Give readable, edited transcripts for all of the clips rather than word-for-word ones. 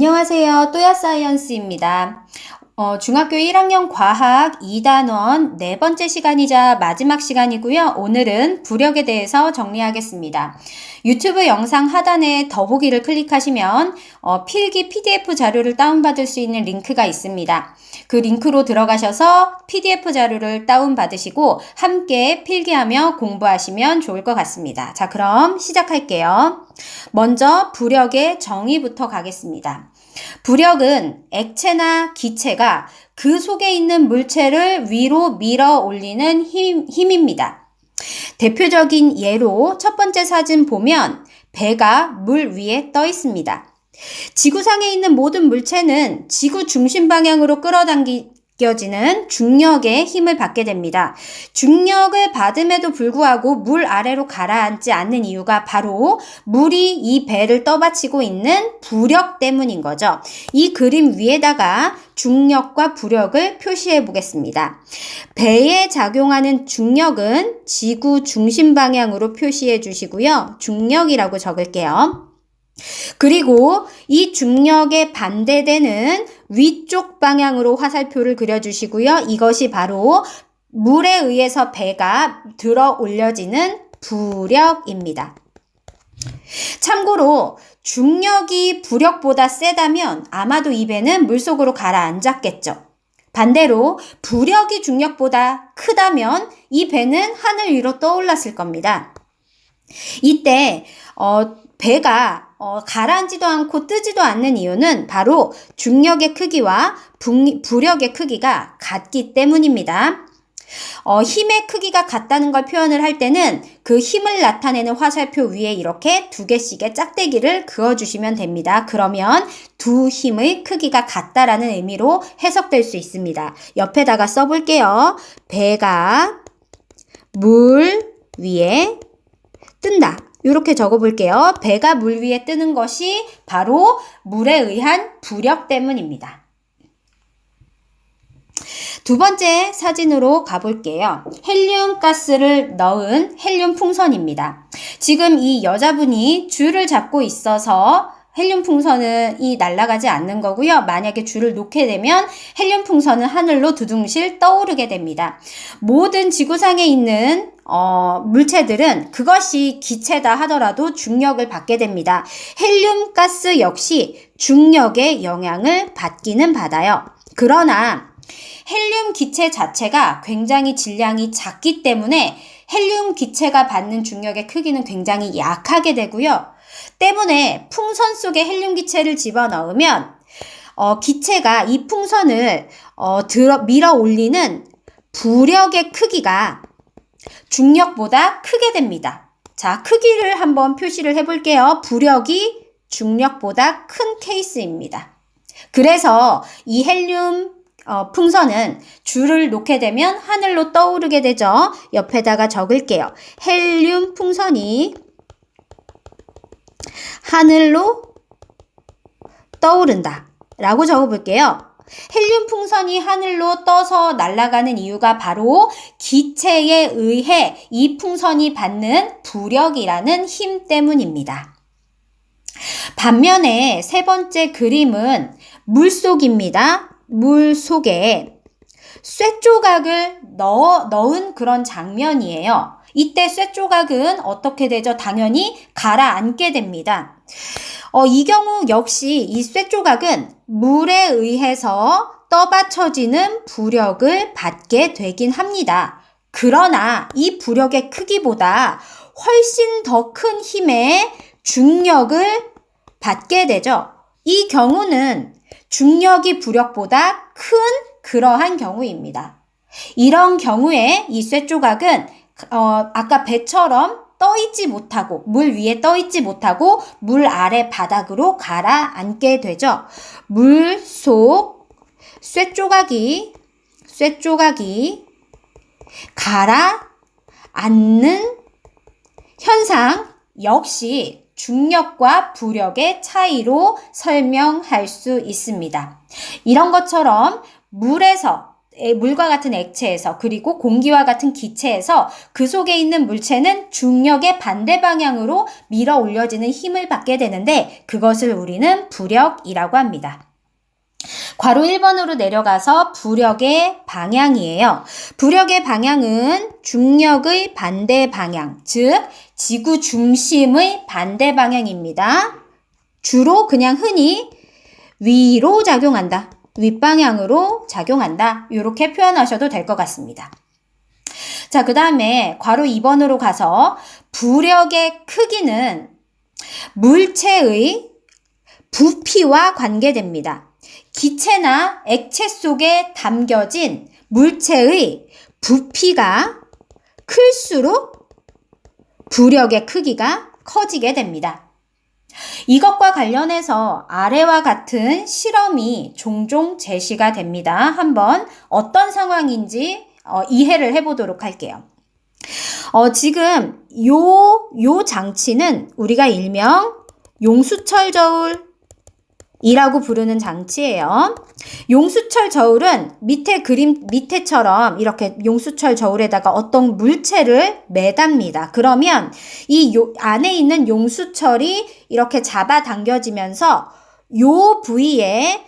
안녕하세요. 또야사이언스입니다. 중학교 1학년 과학 2단원 네 번째 시간이자 마지막 시간이고요. 오늘은 부력에 대해서 정리하겠습니다. 유튜브 영상 하단에 더보기를 클릭하시면 필기 PDF 자료를 다운받을 수 있는 링크가 있습니다. 그 링크로 들어가셔서 PDF 자료를 다운받으시고 함께 필기하며 공부하시면 좋을 것 같습니다. 자, 그럼 시작할게요. 먼저 부력의 정의부터 가겠습니다. 부력은 액체나 기체가 그 속에 있는 물체를 위로 밀어 올리는 힘입니다. 대표적인 예로 첫 번째 사진 보면 배가 물 위에 떠 있습니다. 지구상에 있는 모든 물체는 지구 중심 방향으로 끌어당겨지는 중력의 힘을 받게 됩니다. 중력을 받음에도 불구하고 물 아래로 가라앉지 않는 이유가 바로 물이 이 배를 떠받치고 있는 부력 때문인 거죠. 이 그림 위에다가 중력과 부력을 표시해 보겠습니다. 배에 작용하는 중력은 지구 중심 방향으로 표시해 주시고요. 중력이라고 적을게요. 그리고 이 중력에 반대되는 위쪽 방향으로 화살표를 그려주시고요. 이것이 바로 물에 의해서 배가 들어 올려지는 부력입니다. 참고로 중력이 부력보다 세다면 아마도 이 배는 물속으로 가라앉았겠죠. 반대로 부력이 중력보다 크다면 이 배는 하늘 위로 떠올랐을 겁니다. 이때 배가 가라앉지도 않고 뜨지도 않는 이유는 바로 중력의 크기와 부력의 크기가 같기 때문입니다. 힘의 크기가 같다는 걸 표현을 할 때는 그 힘을 나타내는 화살표 위에 이렇게 두 개씩의 짝대기를 그어주시면 됩니다. 그러면 두 힘의 크기가 같다라는 의미로 해석될 수 있습니다. 옆에다가 써볼게요. 배가 물 위에 뜬다. 이렇게 적어볼게요. 배가 물 위에 뜨는 것이 바로 물에 의한 부력 때문입니다. 두 번째 사진으로 가볼게요. 헬륨 가스를 넣은 헬륨 풍선입니다. 지금 이 여자분이 줄을 잡고 있어서 헬륨 풍선이 날아가지 않는 거고요. 만약에 줄을 놓게 되면 헬륨 풍선은 하늘로 두둥실 떠오르게 됩니다. 모든 지구상에 있는 물체들은 그것이 기체다 하더라도 중력을 받게 됩니다. 헬륨 가스 역시 중력의 영향을 받기는 받아요. 그러나 헬륨 기체 자체가 굉장히 질량이 작기 때문에 헬륨 기체가 받는 중력의 크기는 굉장히 약하게 되고요. 때문에 풍선 속에 헬륨 기체를 집어넣으면 기체가 이 풍선을 밀어 올리는 부력의 크기가 중력보다 크게 됩니다. 자, 크기를 한번 표시를 해볼게요. 부력이 중력보다 큰 케이스입니다. 그래서 이 헬륨 풍선은 줄을 놓게 되면 하늘로 떠오르게 되죠. 옆에다가 적을게요. 헬륨 풍선이 하늘로 떠오른다 라고 적어볼게요. 헬륨 풍선이 하늘로 떠서 날아가는 이유가 바로 기체에 의해 이 풍선이 받는 부력이라는 힘 때문입니다. 반면에 세 번째 그림은 물속입니다. 물 속에 쇠조각을 넣은 그런 장면이에요. 이때 쇠조각은 어떻게 되죠? 당연히 가라앉게 됩니다. 이 경우 역시 이 쇠조각은 물에 의해서 떠받쳐지는 부력을 받게 되긴 합니다. 그러나 이 부력의 크기보다 훨씬 더 큰 힘의 중력을 받게 되죠. 이 경우는 중력이 부력보다 큰 그러한 경우입니다. 이런 경우에 이 쇠조각은 아까 배처럼 떠있지 못하고 물 위에 떠있지 못하고 물 아래 바닥으로 가라앉게 되죠. 물 속 쇠조각이 가라앉는 현상 역시 중력과 부력의 차이로 설명할 수 있습니다. 이런 것처럼 물에서 물과 같은 액체에서 그리고 공기와 같은 기체에서 그 속에 있는 물체는 중력의 반대 방향으로 밀어 올려지는 힘을 받게 되는데 그것을 우리는 부력이라고 합니다. 괄호 1번으로 내려가서 부력의 방향이에요. 부력의 방향은 중력의 반대 방향, 즉 지구 중심의 반대 방향입니다. 주로 그냥 흔히 위로 작용한다. 윗방향으로 작용한다. 이렇게 표현하셔도 될 것 같습니다. 자, 그 다음에 괄호 2번으로 가서 부력의 크기는 물체의 부피와 관계됩니다. 기체나 액체 속에 담겨진 물체의 부피가 클수록 부력의 크기가 커지게 됩니다. 이것과 관련해서 아래와 같은 실험이 종종 제시가 됩니다. 한번 어떤 상황인지 이해를 해보도록 할게요. 지금 요 장치는 우리가 일명 용수철 저울이라고 부르는 장치예요. 용수철 저울은 밑에처럼 이렇게 용수철 저울에다가 어떤 물체를 매답니다. 그러면 이 안에 있는 용수철이 이렇게 잡아당겨지면서 요 부위에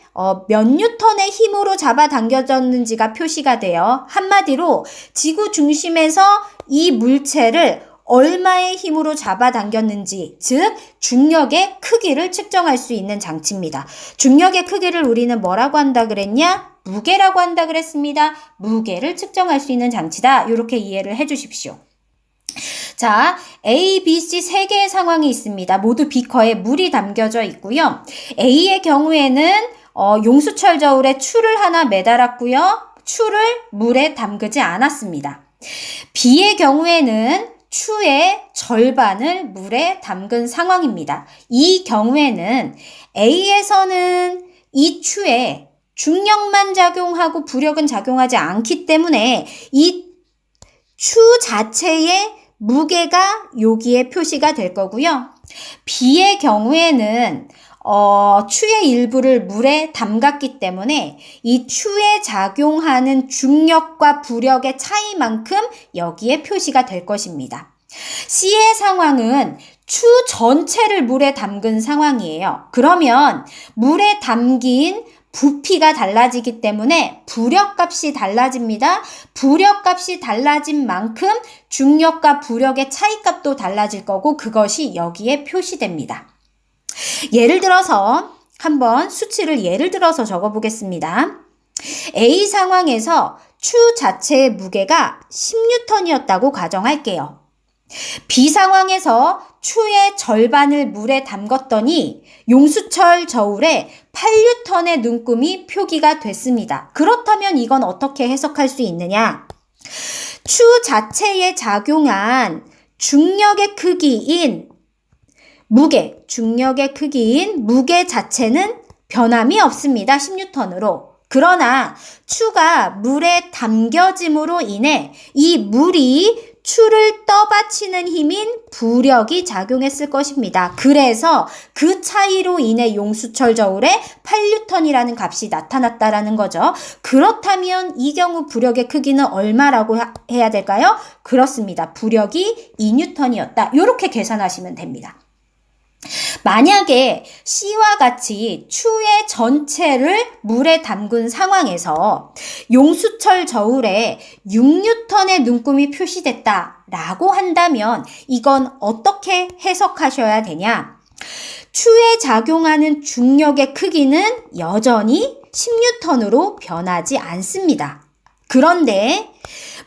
몇 뉴턴의 힘으로 잡아당겨졌는지가 표시가 돼요. 한마디로 지구 중심에서 이 물체를 얼마의 힘으로 잡아당겼는지, 즉 중력의 크기를 측정할 수 있는 장치입니다. 중력의 크기를 우리는 뭐라고 한다 그랬냐? 무게라고 한다 그랬습니다. 무게를 측정할 수 있는 장치다. 이렇게 이해를 해 주십시오. 자, A, B, C 세 개의 상황이 있습니다. 모두 비커에 물이 담겨져 있고요. A의 경우에는 용수철 저울에 추를 하나 매달았고요. 추를 물에 담그지 않았습니다. B의 경우에는 추의 절반을 물에 담근 상황입니다. 이 경우에는 A에서는 이 추에 중력만 작용하고 부력은 작용하지 않기 때문에 이 추 자체의 무게가 여기에 표시가 될 거고요. B의 경우에는 추의 일부를 물에 담갔기 때문에 이 추에 작용하는 중력과 부력의 차이만큼 여기에 표시가 될 것입니다. C의 상황은 추 전체를 물에 담근 상황이에요. 그러면 물에 담긴 부피가 달라지기 때문에 부력값이 달라집니다. 부력값이 달라진 만큼 중력과 부력의 차이값도 달라질 거고 그것이 여기에 표시됩니다. 예를 들어서 한번 수치를 예를 들어서 적어보겠습니다. A 상황에서 추 자체의 무게가 10뉴턴이었다고 가정할게요. B 상황에서 추의 절반을 물에 담궜더니 용수철 저울에 8뉴턴의 눈금이 표기가 됐습니다. 그렇다면 이건 어떻게 해석할 수 있느냐? 추 자체에 작용한 중력의 크기인 중력의 크기인 무게 자체는 변함이 없습니다. 10뉴턴으로. 그러나 추가 물에 담겨짐으로 인해 이 물이 추를 떠받치는 힘인 부력이 작용했을 것입니다. 그래서 그 차이로 인해 용수철 저울에 8뉴턴이라는 값이 나타났다라는 거죠. 그렇다면 이 경우 부력의 크기는 얼마라고 해야 될까요? 그렇습니다. 부력이 2뉴턴이었다. 이렇게 계산하시면 됩니다. 만약에 C와 같이 추의 전체를 물에 담근 상황에서 용수철 저울에 6뉴턴의 눈금이 표시됐다라고 한다면 이건 어떻게 해석하셔야 되냐? 추에 작용하는 중력의 크기는 여전히 10뉴턴으로 변하지 않습니다. 그런데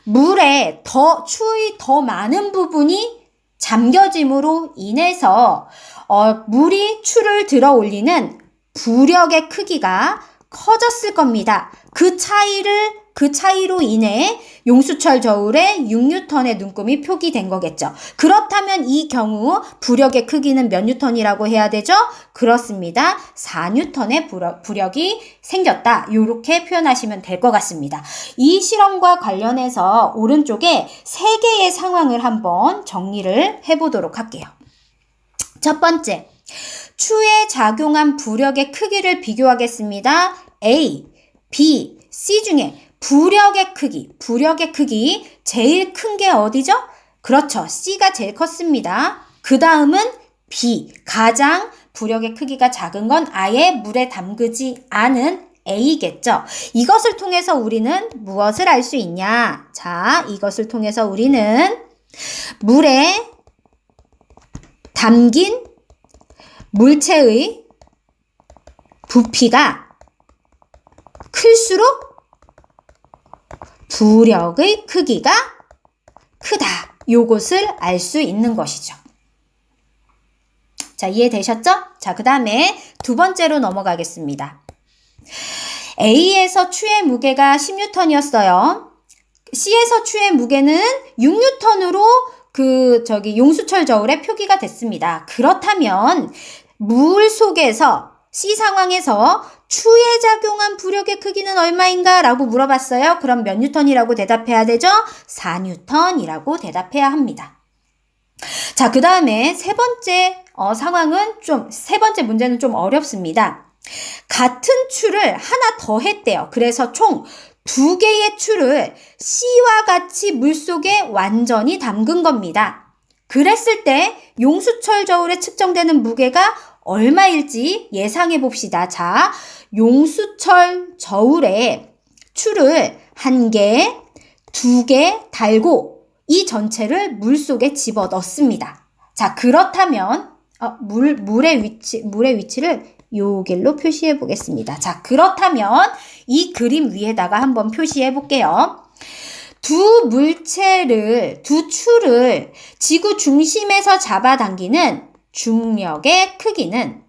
물에 추의 더 많은 부분이 잠겨짐으로 인해서 물이 추를 들어 올리는 부력의 크기가 커졌을 겁니다. 그 차이로 인해 용수철 저울에 6뉴턴의 눈금이 표기된 거겠죠. 그렇다면 이 경우 부력의 크기는 몇 뉴턴이라고 해야 되죠? 그렇습니다. 4뉴턴의 부력이 생겼다. 이렇게 표현하시면 될 것 같습니다. 이 실험과 관련해서 오른쪽에 3개의 상황을 한번 정리를 해보도록 할게요. 첫 번째, 추에 작용한 부력의 크기를 비교하겠습니다. A, B, C 중에 부력의 크기 제일 큰 게 어디죠? 그렇죠. C가 제일 컸습니다. 그 다음은 B, 가장 부력의 크기가 작은 건 아예 물에 담그지 않은 A겠죠. 이것을 통해서 우리는 무엇을 알 수 있냐? 자, 이것을 통해서 우리는 물에 담긴 물체의 부피가 클수록 부력의 크기가 크다. 요것을 알 수 있는 것이죠. 자, 이해되셨죠? 자, 그 다음에 두 번째로 넘어가겠습니다. A에서 추의 무게가 10N이었어요. C에서 추의 무게는 6N으로 용수철 저울에 표기가 됐습니다. 그렇다면 물 속에서 C 상황에서 추에 작용한 부력의 크기는 얼마인가? 라고 물어봤어요. 그럼 몇 뉴턴이라고 대답해야 되죠? 4뉴턴이라고 대답해야 합니다. 자, 그 다음에 세 번째 문제는 좀 어렵습니다. 같은 추를 하나 더 했대요. 그래서 총 2개의 추를 C와 같이 물속에 완전히 담근 겁니다. 그랬을 때 용수철 저울에 측정되는 무게가 얼마일지 예상해 봅시다. 자, 용수철 저울에 추를 1개, 2개 달고 이 전체를 물속에 집어 넣습니다. 자, 그렇다면 물의 위치를 요 길로 표시해 보겠습니다. 자, 그렇다면 이 그림 위에다가 한번 표시해 볼게요. 두 추를 지구 중심에서 잡아당기는 중력의 크기는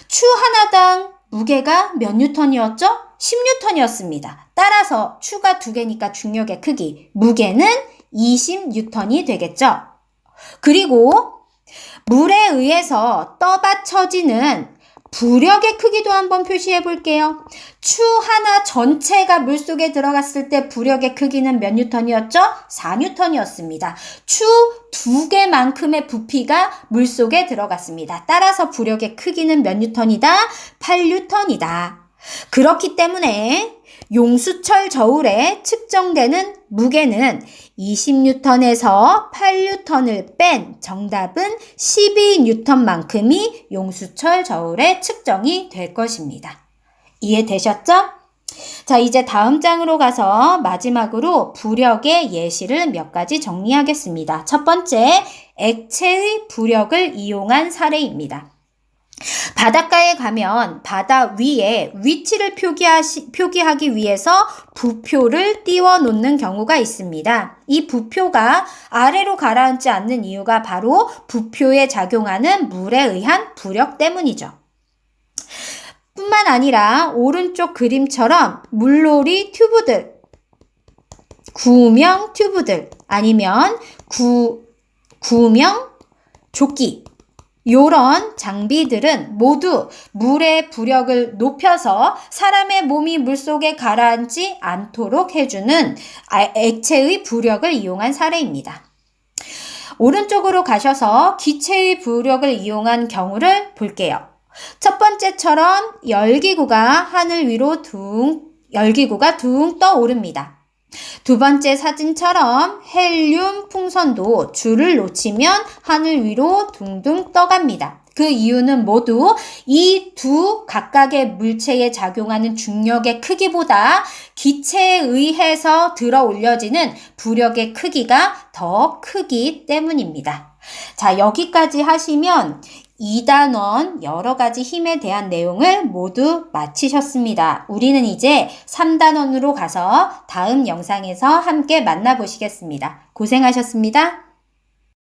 추 하나당 무게가 몇 뉴턴이었죠? 10뉴턴이었습니다. 따라서 추가 2개니까 중력의 크기, 무게는 20뉴턴이 되겠죠? 그리고 물에 의해서 떠받쳐지는 부력의 크기도 한번 표시해 볼게요. 추 하나 전체가 물속에 들어갔을 때 부력의 크기는 몇 뉴턴이었죠? 4뉴턴이었습니다. 추 2개만큼의 부피가 물속에 들어갔습니다. 따라서 부력의 크기는 몇 뉴턴이다? 8뉴턴이다. 그렇기 때문에 용수철 저울에 측정되는 무게는 20뉴턴에서 8뉴턴을 뺀 정답은 12뉴턴만큼이 용수철 저울에 측정이 될 것입니다. 이해되셨죠? 자, 이제 다음 장으로 가서 마지막으로 부력의 예시를 몇 가지 정리하겠습니다. 첫 번째, 액체의 부력을 이용한 사례입니다. 바닷가에 가면 바다 위에 위치를 표기하기 위해서 부표를 띄워 놓는 경우가 있습니다. 이 부표가 아래로 가라앉지 않는 이유가 바로 부표에 작용하는 물에 의한 부력 때문이죠. 뿐만 아니라 오른쪽 그림처럼 물놀이 튜브들, 구명 튜브들 아니면 구명 조끼 요런 장비들은 모두 물의 부력을 높여서 사람의 몸이 물속에 가라앉지 않도록 해주는 액체의 부력을 이용한 사례입니다. 오른쪽으로 가셔서 기체의 부력을 이용한 경우를 볼게요. 첫 번째처럼 열기구가 둥 떠오릅니다. 두 번째 사진처럼 헬륨 풍선도 줄을 놓치면 하늘 위로 둥둥 떠갑니다. 그 이유는 모두 이 두 각각의 물체에 작용하는 중력의 크기보다 기체에 의해서 들어 올려지는 부력의 크기가 더 크기 때문입니다. 자, 여기까지 하시면 2단원 여러 가지 힘에 대한 내용을 모두 마치셨습니다. 우리는 이제 3단원으로 가서 다음 영상에서 함께 만나보시겠습니다. 고생하셨습니다.